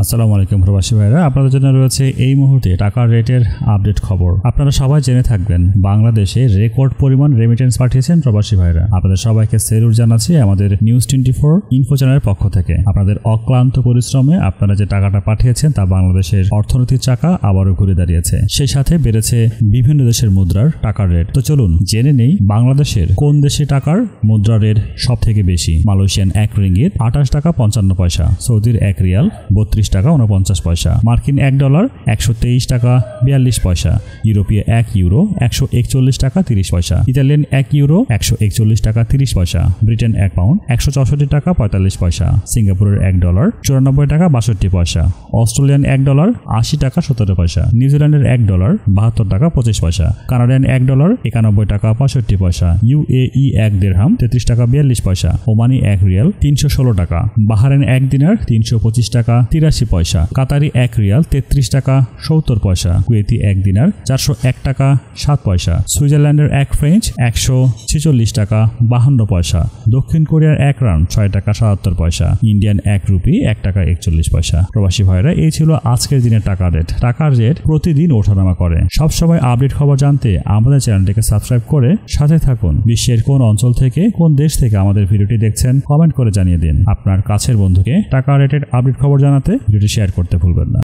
আসসালামু আলাইকুম প্রবাসী ভাইরা, আপনাদের জন্য রয়েছে এই মুহূর্তে টাকার রেটের আপডেট খবর। আপনারা সবাই জেনে থাকবেন বাংলাদেশে রেকর্ড পরিমাণ রেমিটেন্স পাঠিয়েছেন প্রবাসী ভাইরা। আপনাদের সবাইকে সেলুট জানাচ্ছি আমাদের নিউজ 24 ইনফো চ্যানেলের পক্ষ থেকে। আপনাদের অক্লান্ত পরিশ্রমে আপনারা যে টাকাটা পাঠিয়েছেন তা বাংলাদেশের অর্থনীতির চাকা আবারও ঘুরে দাঁড়িয়েছে। সেই সাথে বেড়েছে বিভিন্ন দেশের মুদ্রার টাকার রেট। তো চলুন জেনে নেই বাংলাদেশের কোন দেশে টাকার মুদ্রা রেট সব থেকে বেশি। মালয়েশিয়ান 1 রিঙ্গিত 28 টাকা 55 পয়সা, সৌদির 1 রিয়াল 32 টাকা 49 পয়সা, মার্কিন $1 123 টাকা 42 পয়সা, ইউরোপীয় 1 ইউরো 141 টাকা 30 পয়সা, ইতালিয়ান 1 ইউরো 141 টাকা 30 পয়সা, ব্রিটেন 1 পাউন্ড 164 টাকা 45 পয়সা, সিঙ্গাপুরের $1 94 টাকা 62 পয়সা, অস্ট্রেলিয়ান $1 80 টাকা 17 পয়সা, নিউজিল্যান্ডের $1 72 টাকা 25 পয়সা, কানাডিয়ান $1 91 টাকা 65 পয়সা, UAE 1 দিরহাম 33 টাকা 42 পয়সা, ওমানি 1 রিয়াল 316 টাকা, বাহারেন 1 দিনার 325 টাকা 83 পয়সা, কাতারি 1 রিয়াল 33 টাকা 70 পয়সা, কুয়েতি 1 দিনার 401 টাকা 7 পয়সা, সুইজারল্যান্ডের 1 ফ্রেঞ্চ 146 টাকা 52 পয়সা, দক্ষিণ কোরিয়ার 1 রান 6 টাকা 77 পয়সা, ইন্ডিয়ান 1 রুপি 1 টাকা 41 পয়সা। প্রবাসী ভাইরা, এই ছিল আজকের দিনের টাকার রেট। টাকার রেট প্রতিদিন ওঠানামা করে। সবসময় আপডেট খবর জানতে আমাদের চ্যানেলটিকে সাবস্ক্রাইব করে সাথে থাকুন। বিশ্বের কোন অঞ্চল থেকে, কোন দেশ থেকে আমাদের ভিডিওটি দেখছেন কমেন্ট করে জানিয়ে দিন। আপনার কাছের বন্ধুকে টাকা রেটের আপডেট খবর জানাতে ভিডিওটি শেয়ার করতে ভুলবেন না।